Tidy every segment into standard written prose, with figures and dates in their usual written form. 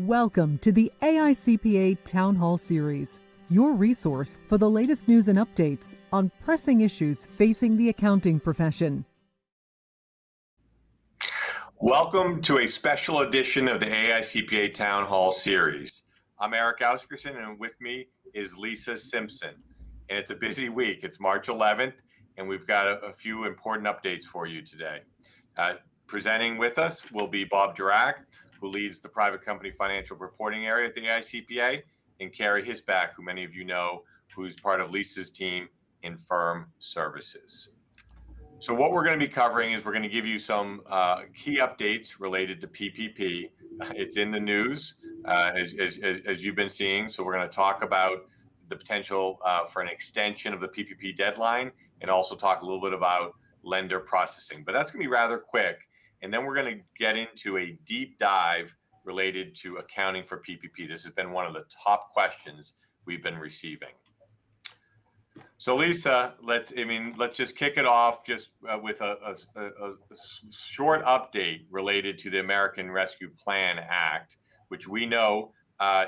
Welcome to the AICPA Town Hall Series, your resource for the latest news and updates on pressing issues facing the accounting profession. Welcome to a special edition of the AICPA Town Hall Series. I'm Eric Ausgerson, and with me is Lisa Simpson. And it's a busy week. It's March 11th, and we've got a few important updates for you today. Presenting with us will be Bob Durack, who leads the private company financial reporting area at the AICPA, and Carrie Hisback, who many of you know, who's part of Lisa's team in firm services. So what we're going to be covering is we're going to give you some key updates related to PPP. It's in the news, as you've been seeing. So we're going to talk about the potential for an extension of the PPP deadline, and also talk a little bit about lender processing. But that's going to be rather quick. And then we're going to get into a deep dive related to accounting for PPP. This has been one of the top questions we've been receiving. So Lisa, let's just kick it off just with a short update related to the American Rescue Plan Act, which we know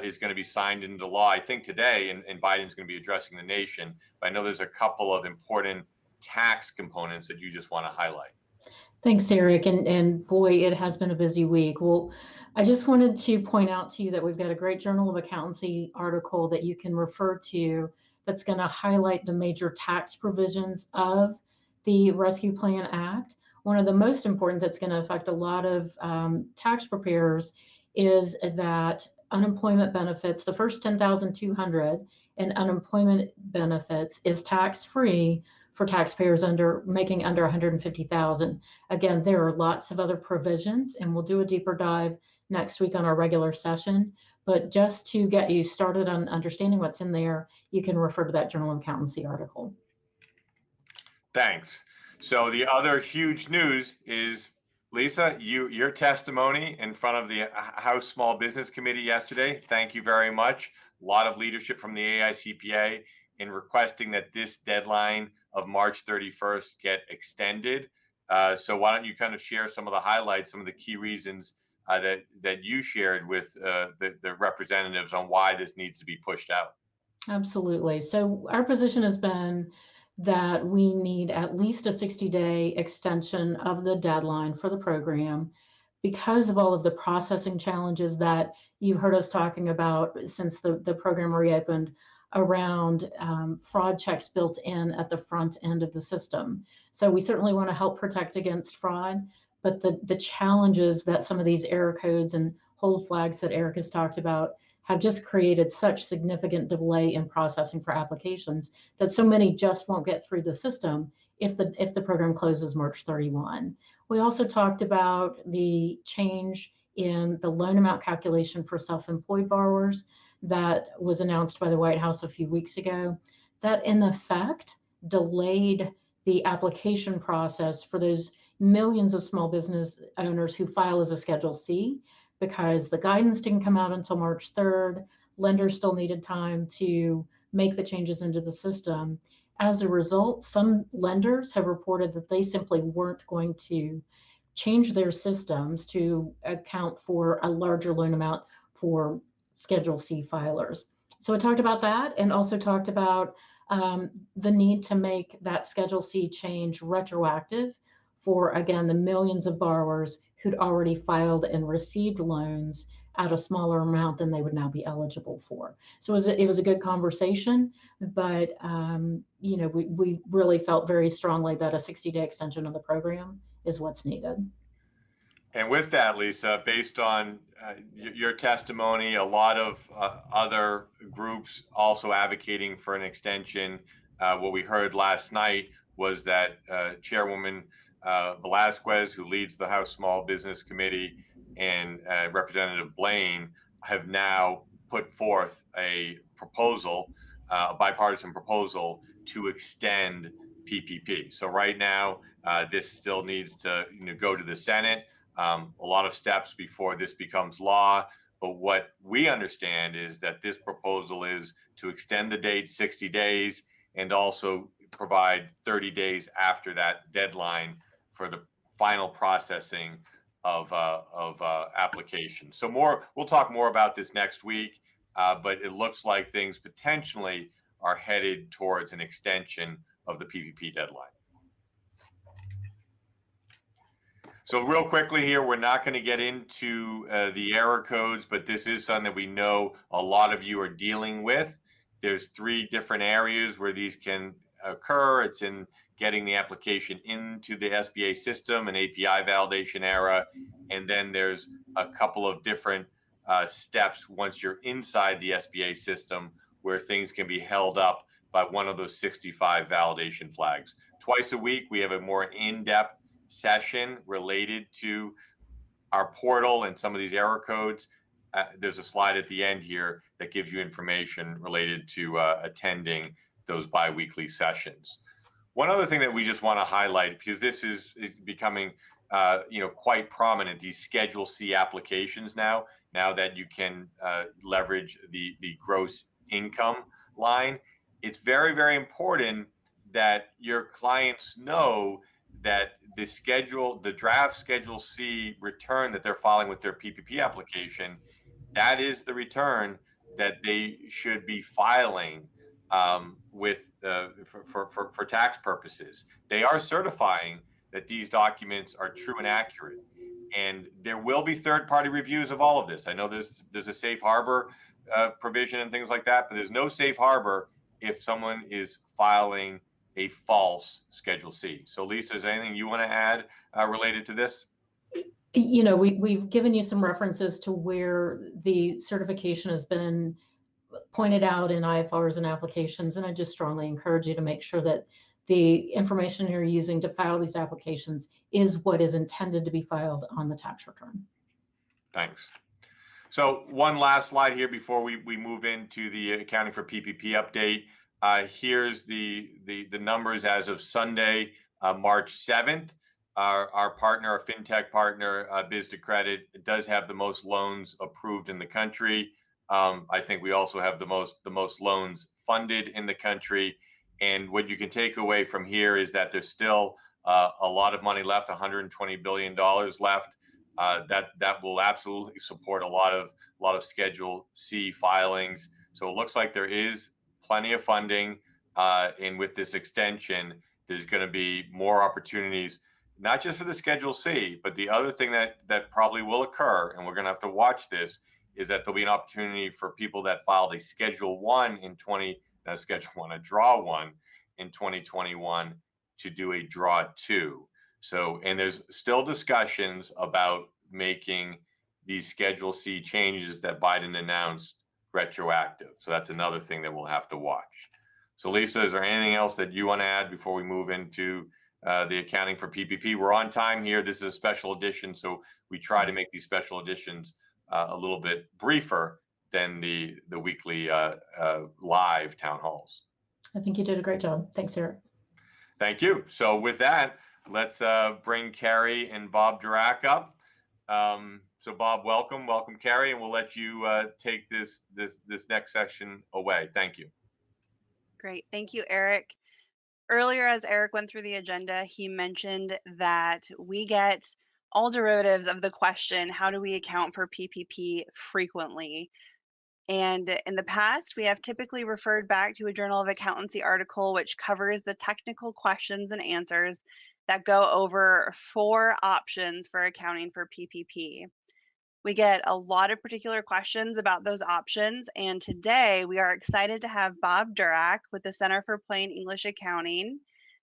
is going to be signed into law, I think today, and Biden's going to be addressing the nation. But I know there's a couple of important tax components that you just want to highlight. Thanks, Eric. And boy, it has been a busy week. Well, I just wanted to point out to you that we've got a great Journal of Accountancy article that you can refer to that's going to highlight the major tax provisions of the Rescue Plan Act. One of the most important that's going to affect a lot of tax preparers is that unemployment benefits, the first $10,200 in unemployment benefits is tax-free for taxpayers making under $150,000. Again, there are lots of other provisions, and we'll do a deeper dive next week on our regular session. But just to get you started on understanding what's in there, you can refer to that Journal of Accountancy article. Thanks. So the other huge news is, Lisa, your testimony in front of the House Small Business Committee yesterday. Thank you very much. A lot of leadership from the AICPA in requesting that this deadline of March 31st get extended. So why don't you kind of share some of the highlights, some of the key reasons that you shared with the representatives on why this needs to be pushed out? Absolutely. So our position has been that we need at least a 60-day extension of the deadline for the program because of all of the processing challenges that you've heard us talking about since the program reopened around fraud checks built in at the front end of the system. So we certainly want to help protect against fraud, but the challenges that some of these error codes and hold flags that Eric has talked about have just created such significant delay in processing for applications that so many just won't get through the system if the program closes March 31. We also talked about the change in the loan amount calculation for self-employed borrowers that was announced by the White House a few weeks ago, that in effect delayed the application process for those millions of small business owners who file as a Schedule C, because the guidance didn't come out until March 3rd. Lenders still needed time to make the changes into the system. As a result, some lenders have reported that they simply weren't going to change their systems to account for a larger loan amount for Schedule C filers. So I talked about that, and also talked about the need to make that Schedule C change retroactive for, again, the millions of borrowers who'd already filed and received loans at a smaller amount than they would now be eligible for. So it was a good conversation, but we really felt very strongly that a 60-day extension of the program is what's needed. And with that, Lisa, based on your testimony, a lot of other groups also advocating for an extension. What we heard last night was that Chairwoman Velasquez, who leads the House Small Business Committee, and Representative Blaine have now put forth a proposal, a bipartisan proposal to extend PPP. So right now, this still needs to go to the Senate. A lot of steps before this becomes law. But what we understand is that this proposal is to extend the date 60 days and also provide 30 days after that deadline for the final processing of applications. So we'll talk more about this next week, but it looks like things potentially are headed towards an extension of the PPP deadline. So real quickly here, we're not going to get into the error codes, but this is something that we know a lot of you are dealing with. There's 3 different areas where these can occur. It's in getting the application into the SBA system, an API validation error, and then there's a couple of different steps once you're inside the SBA system where things can be held up by one of those 65 validation flags. Twice a week, we have a more in-depth session related to our portal and some of these error codes. There's a slide at the end here that gives you information related to attending those biweekly sessions. One other thing that we just want to highlight, because this is becoming quite prominent, these Schedule C applications now that you can leverage the gross income line. It's very, very important that your clients know that the draft Schedule C return that they're filing with their PPP application, that is the return that they should be filing for tax purposes. They are certifying that these documents are true and accurate, and there will be third-party reviews of all of this. I know there's a safe harbor provision and things like that, but there's no safe harbor if someone is filing a false Schedule C. So Lisa, is there anything you want to add related to this? We've given you some references to where the certification has been pointed out in IFRs and applications, and I just strongly encourage you to make sure that the information you're using to file these applications is what is intended to be filed on the tax return. Thanks. So one last slide here before we move into the accounting for PPP update. Here's the numbers as of Sunday, March 7th. Our partner, our fintech partner, Biz2Credit, does have the most loans approved in the country. I think we also have the most loans funded in the country. And what you can take away from here is that there's still a lot of money left, $120 billion left. That will absolutely support a lot of Schedule C filings. So it looks like there is plenty of funding, and with this extension, there's going to be more opportunities, not just for the Schedule C, but the other thing that probably will occur, and we're going to have to watch this, is that there'll be an opportunity for people that filed a Schedule 1 a Draw 1 in 2021 to do a Draw 2. So, and there's still discussions about making these Schedule C changes that Biden announced retroactive. So that's another thing that we'll have to watch. So Lisa, is there anything else that you want to add before we move into the accounting for PPP? We're on time here. This is a special edition, so we try to make these special editions a little bit briefer than the weekly live town halls. I think you did a great job. Thanks, Eric. Thank you. So with that, let's bring Carrie and Bob Durack up. So Bob, welcome, Carrie, and we'll let you take this next section away. Thank you. Great, thank you, Eric. Earlier, as Eric went through the agenda, he mentioned that we get all derivatives of the question, how do we account for PPP frequently? And in the past, we have typically referred back to a Journal of Accountancy article, which covers the technical questions and answers that go over 4 options for accounting for PPP. We get a lot of particular questions about those options, and today we are excited to have Bob Durack with the Center for Plain English Accounting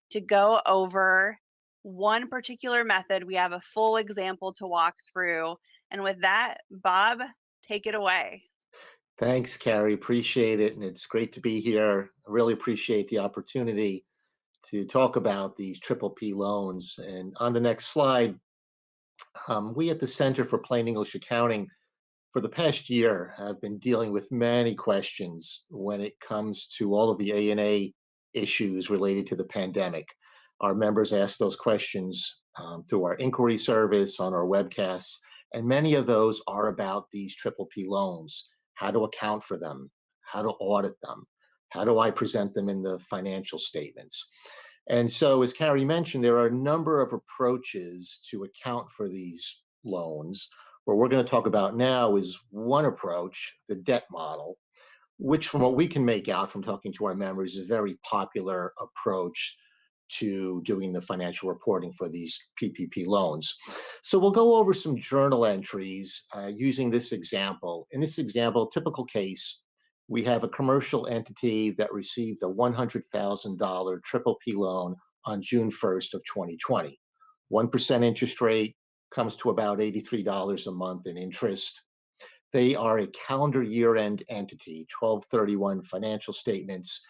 to go over one particular method. We have a full example to walk through, and with that, Bob, take it away. Thanks, Carrie. Appreciate it, and it's great to be here. I really appreciate the opportunity to talk about these PPP loans. And on the next slide, we at the Center for Plain English Accounting for the past year have been dealing with many questions when it comes to all of the A&A issues related to the pandemic. Our members ask those questions through our inquiry service on our webcasts, and many of those are about these PPP loans, how to account for them, how to audit them, how do I present them in the financial statements. And so, as Carrie mentioned, there are a number of approaches to account for these loans. What we're going to talk about now is one approach, the debt model, which from what we can make out from talking to our members is a very popular approach to doing the financial reporting for these PPP loans. So we'll go over some journal entries using this example. In this example, typical case, we have a commercial entity that received a $100,000 triple P loan on June 1st of 2020. 1% interest rate comes to about $83 a month in interest. They are a calendar year-end entity, 12/31 financial statements.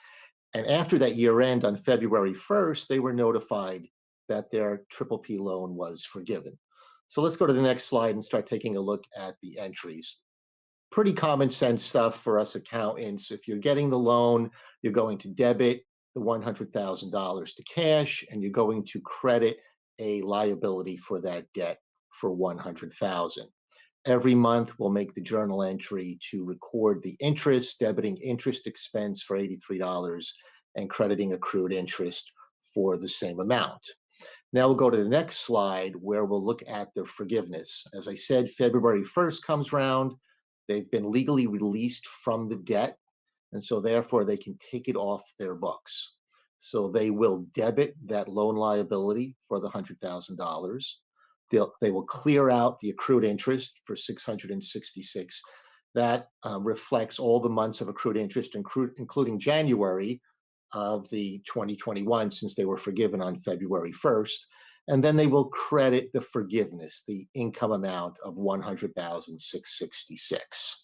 And after that year end on February 1st, they were notified that their triple P loan was forgiven. So let's go to the next slide and start taking a look at the entries. Pretty common sense stuff for us accountants. If you're getting the loan, you're going to debit the $100,000 to cash, and you're going to credit a liability for that debt for $100,000. Every month, we'll make the journal entry to record the interest, debiting interest expense for $83 and crediting accrued interest for the same amount. Now we'll go to the next slide where we'll look at the forgiveness. As I said, February 1st comes round. They've been legally released from the debt, and so therefore they can take it off their books. So they will debit that loan liability for the $100,000. They will clear out the accrued interest for $666. That reflects all the months of accrued interest, including January of the 2021, since they were forgiven on February 1st. And then they will credit the forgiveness, the income amount of $100,666.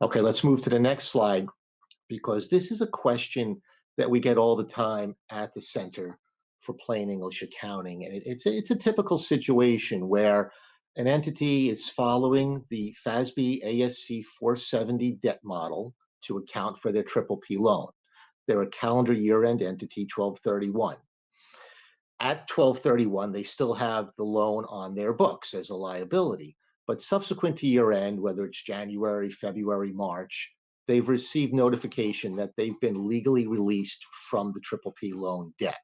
Okay, let's move to the next slide, because this is a question that we get all the time at the Center for Plain English Accounting. And it's a typical situation where an entity is following the FASB ASC 470 debt model to account for their triple P loan. They're a calendar year-end entity, 12/31. At 12/31, they still have the loan on their books as a liability. But subsequent to year-end, whether it's January, February, March, they've received notification that they've been legally released from the triple P loan debt.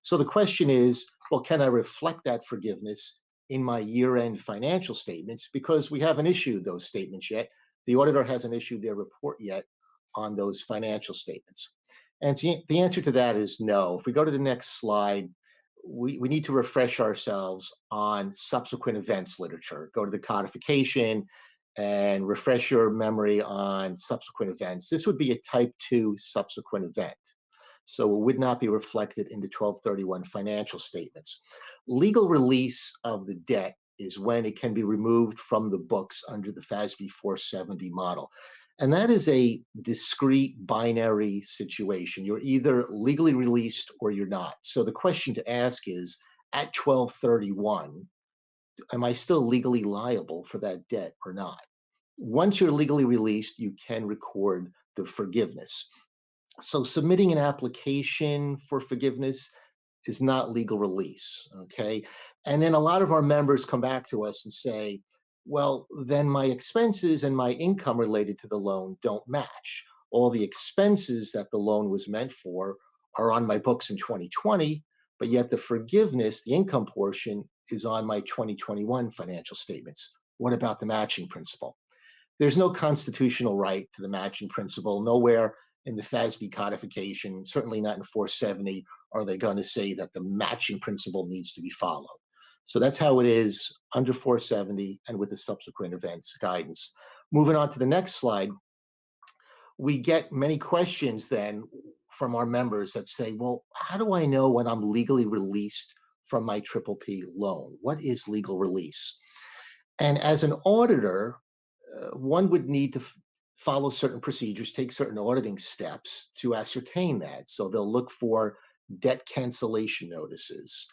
So the question is, well, can I reflect that forgiveness in my year-end financial statements? Because we haven't issued those statements yet. The auditor hasn't issued their report yet on those financial statements. And the answer to that is no. If we go to the next slide, we need to refresh ourselves on subsequent events literature. Go to the codification and refresh your memory on subsequent events. This would be a type 2 subsequent event. So it would not be reflected in the 12/31 financial statements. Legal release of the debt is when it can be removed from the books under the FASB 470 model. And that is a discrete binary situation. You're either legally released or you're not. So the question to ask is, at 12/31, am I still legally liable for that debt or not? Once you're legally released, you can record the forgiveness. So submitting an application for forgiveness is not legal release, okay? And then a lot of our members come back to us and say, well, then my expenses and my income related to the loan don't match. All the expenses that the loan was meant for are on my books in 2020, but yet the forgiveness, the income portion, is on my 2021 financial statements. What about the matching principle? There's no constitutional right to the matching principle. Nowhere in the FASB codification, certainly not in 470, are they going to say that the matching principle needs to be followed. So that's how it is under 470 and with the subsequent events guidance. Moving on to the next slide, we get many questions then from our members that say, well, how do I know when I'm legally released from my triple P loan? What is legal release? And as an auditor, one would need to follow certain procedures, take certain auditing steps to ascertain that. So they'll look for debt cancellation notices.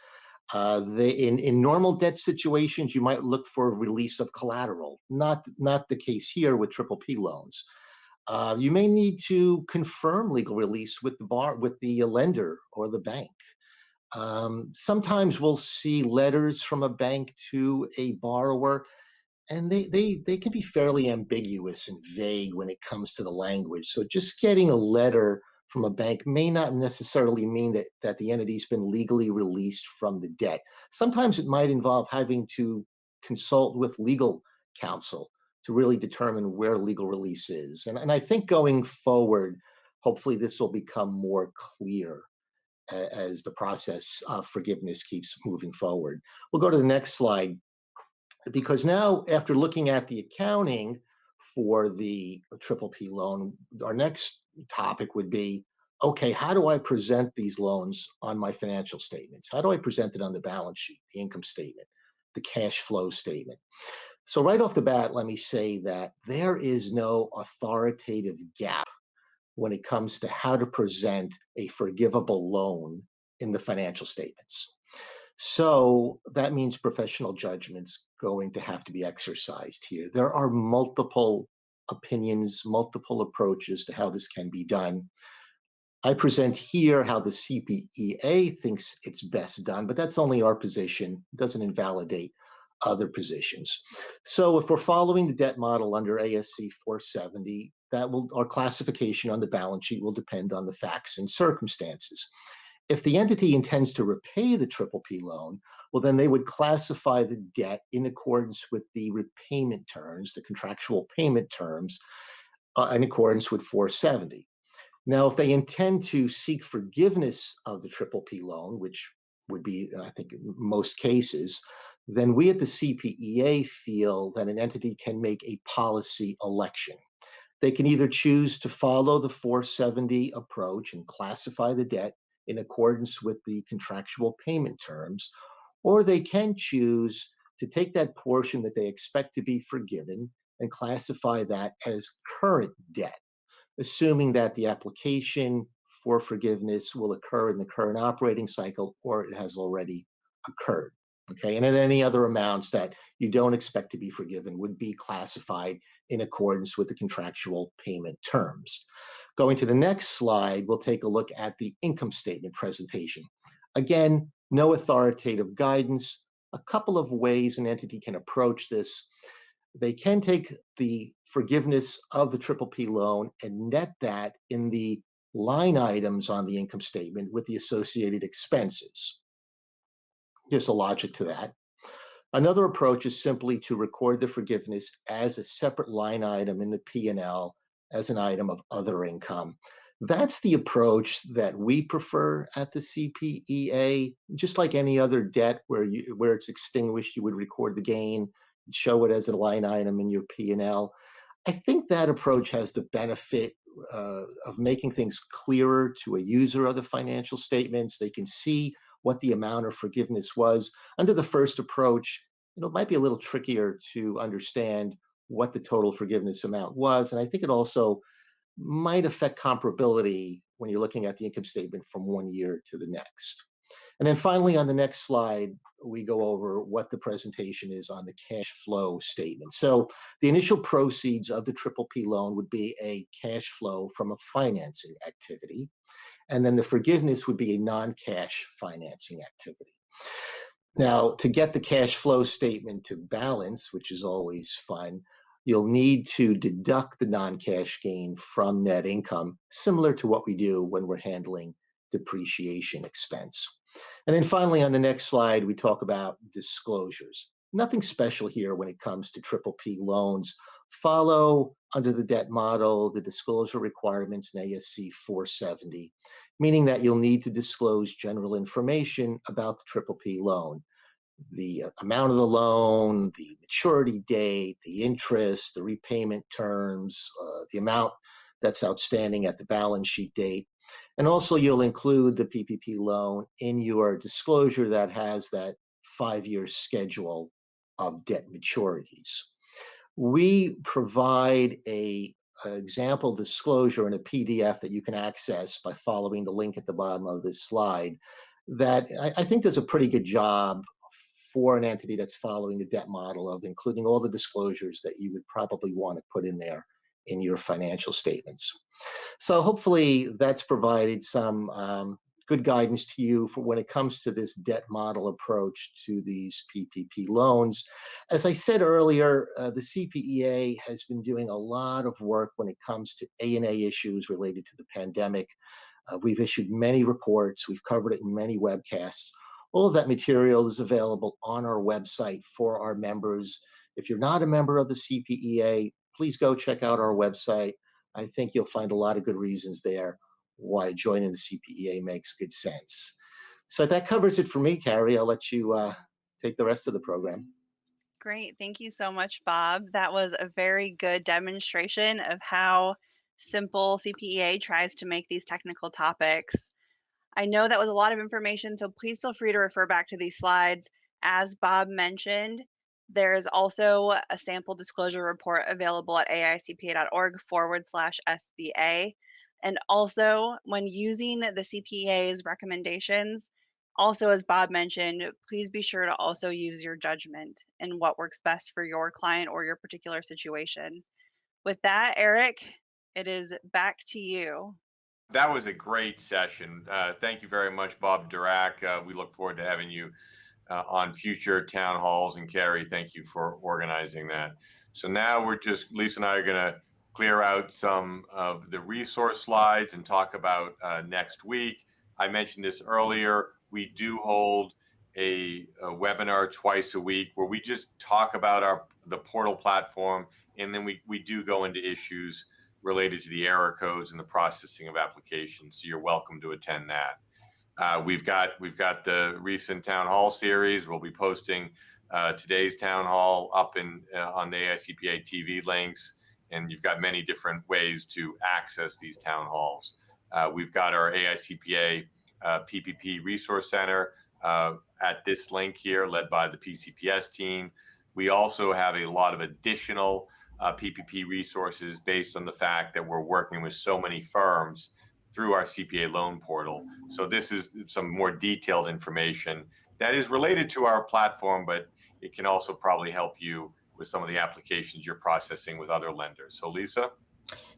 In normal debt situations, you might look for release of collateral. Not the case here with triple P loans. You may need to confirm legal release with the lender or the bank. Sometimes we'll see letters from a bank to a borrower, and they can be fairly ambiguous and vague when it comes to the language. So just getting a letter from a bank may not necessarily mean that the entity's been legally released from the debt. Sometimes it might involve having to consult with legal counsel to really determine where legal release is. And I think going forward, hopefully this will become more clear as the process of forgiveness keeps moving forward. We'll go to the next slide, because now, after looking at the accounting for the PPP loan, our next topic would be, okay, how do I present these loans on my financial statements? How do I present it on the balance sheet, the income statement, the cash flow statement? So right off the bat, let me say that there is no authoritative gap when it comes to how to present a forgivable loan in the financial statements. So that means professional judgment's going to have to be exercised here. There are multiple opinions, multiple approaches to how this can be done. I present here how the CPEA thinks it's best done, but that's only our position. It doesn't invalidate other positions. So if we're following the debt model under ASC 470, our classification on the balance sheet will depend on the facts and circumstances. If the entity intends to repay the PPP loan, well, then they would classify the debt in accordance with the repayment terms, the contractual payment terms, in accordance with 470. Now, if they intend to seek forgiveness of the PPP loan, which would be, I think, in most cases, then we at the CPEA feel that an entity can make a policy election. They can either choose to follow the 470 approach and classify the debt in accordance with the contractual payment terms, or they can choose to take that portion that they expect to be forgiven and classify that as current debt, assuming that the application for forgiveness will occur in the current operating cycle or it has already occurred. Okay, and then any other amounts that you don't expect to be forgiven would be classified in accordance with the contractual payment terms. Going to the next slide, we'll take a look at the income statement presentation. Again, no authoritative guidance. A couple of ways an entity can approach this. They can take the forgiveness of the PPP loan and net that in the line items on the income statement with the associated expenses. There's a logic to that. Another approach is simply to record the forgiveness as a separate line item in the P&L as an item of other income. That's the approach that we prefer at the CPEA. Just like any other debt where it's extinguished, you would record the gain, show it as a line item in your P&L. I think that approach has the benefit of making things clearer to a user of the financial statements. They can see what the amount of forgiveness was. Under the first approach, it might be a little trickier to understand what the total forgiveness amount was. And I think it also might affect comparability when you're looking at the income statement from one year to the next. And then finally, on the next slide, we go over what the presentation is on the cash flow statement. So the initial proceeds of the PPP loan would be a cash flow from a financing activity. And then the forgiveness would be a non-cash financing activity. Now, to get the cash flow statement to balance, which is always fun, you'll need to deduct the non-cash gain from net income, similar to what we do when we're handling depreciation expense. And then finally, on the next slide, we talk about disclosures. Nothing special here when it comes to PPP loans. Follow, under the debt model, the disclosure requirements in ASC 470, meaning that you'll need to disclose general information about the PPP loan. The amount of the loan, the maturity date, the interest, the repayment terms, the amount that's outstanding at the balance sheet date. And also you'll include the PPP loan in your disclosure that has that 5-year schedule of debt maturities. We provide an example disclosure in a PDF that you can access by following the link at the bottom of this slide that I think does a pretty good job for an entity that's following the debt model of including all the disclosures that you would probably want to put in there in your financial statements. So hopefully that's provided some good guidance to you for when it comes to this debt model approach to these PPP loans. As I said earlier, the CPEA has been doing a lot of work when it comes to A&A issues related to the pandemic. We've issued many reports. We've covered it in many webcasts. All of that material is available on our website for our members. If you're not a member of the CPEA, please go check out our website. I think you'll find a lot of good reasons there why joining the CPEA makes good sense. So that covers it for me, Carrie. I'll let you take the rest of the program. Great. Thank you so much, Bob. That was a very good demonstration of how simple CPEA tries to make these technical topics. I know that was a lot of information, so please feel free to refer back to these slides. As Bob mentioned, there is also a sample disclosure report available at aicpa.org/SBA. And also, when using the CPEA's recommendations, also, as Bob mentioned, please be sure to also use your judgment in what works best for your client or your particular situation. With that, Eric, it is back to you. That was a great session. Thank you very much, Bob Durack. We look forward to having you on future town halls. And Carrie, thank you for organizing that. So now Lisa and I are going to clear out some of the resource slides and talk about next week. I mentioned this earlier. We do hold a webinar twice a week where we just talk about the portal platform, and then we do go into issues related to the error codes and the processing of applications. So you're welcome to attend that. We've got the recent town hall series. We'll be posting today's town hall up on the AICPA TV links, and you've got many different ways to access these town halls. We've got our AICPA PPP Resource Center at this link here, led by the PCPS team. We also have a lot of additional PPP resources based on the fact that we're working with so many firms through our CPA loan portal. So this is some more detailed information that is related to our platform, but it can also probably help you with some of the applications you're processing with other lenders. So Lisa?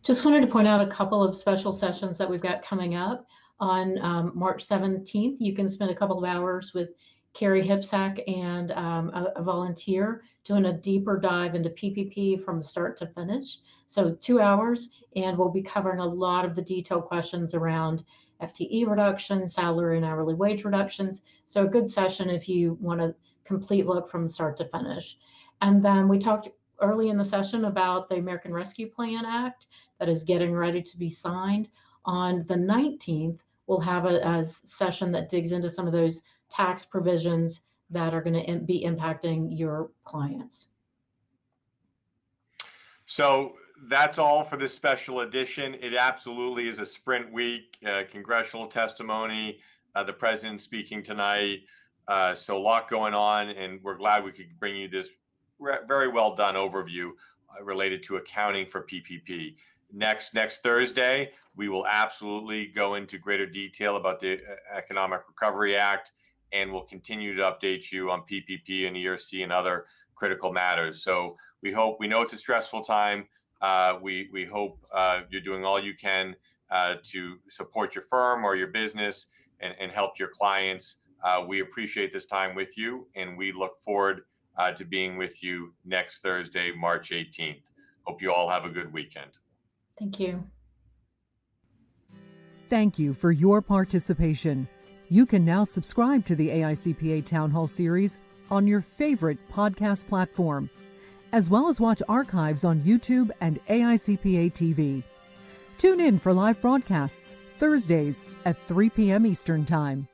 Just wanted to point out a couple of special sessions that we've got coming up. On March 17th, you can spend a couple of hours with Carrie Hipsack and a volunteer doing a deeper dive into PPP from start to finish. So 2 hours, and we'll be covering a lot of the detailed questions around FTE reduction, salary and hourly wage reductions. So a good session if you want a complete look from start to finish. And then we talked early in the session about the American Rescue Plan Act that is getting ready to be signed. On the 19th, we'll have a session that digs into some of those tax provisions that are going to be impacting your clients. So that's all for this special edition. It absolutely is a sprint week, congressional testimony, the president speaking tonight. So a lot going on, and we're glad we could bring you this very well done overview related to accounting for PPP. Next Thursday, we will absolutely go into greater detail about the Economic Recovery Act, and we'll continue to update you on PPP and ERC and other critical matters. So we know it's a stressful time. We hope you're doing all you can to support your firm or your business and help your clients. We appreciate this time with you, and we look forward to being with you next Thursday, March 18th. Hope you all have a good weekend. Thank you. Thank you for your participation. You can now subscribe to the AICPA Town Hall series on your favorite podcast platform, as well as watch archives on YouTube and AICPA TV. Tune in for live broadcasts Thursdays at 3 p.m. Eastern Time.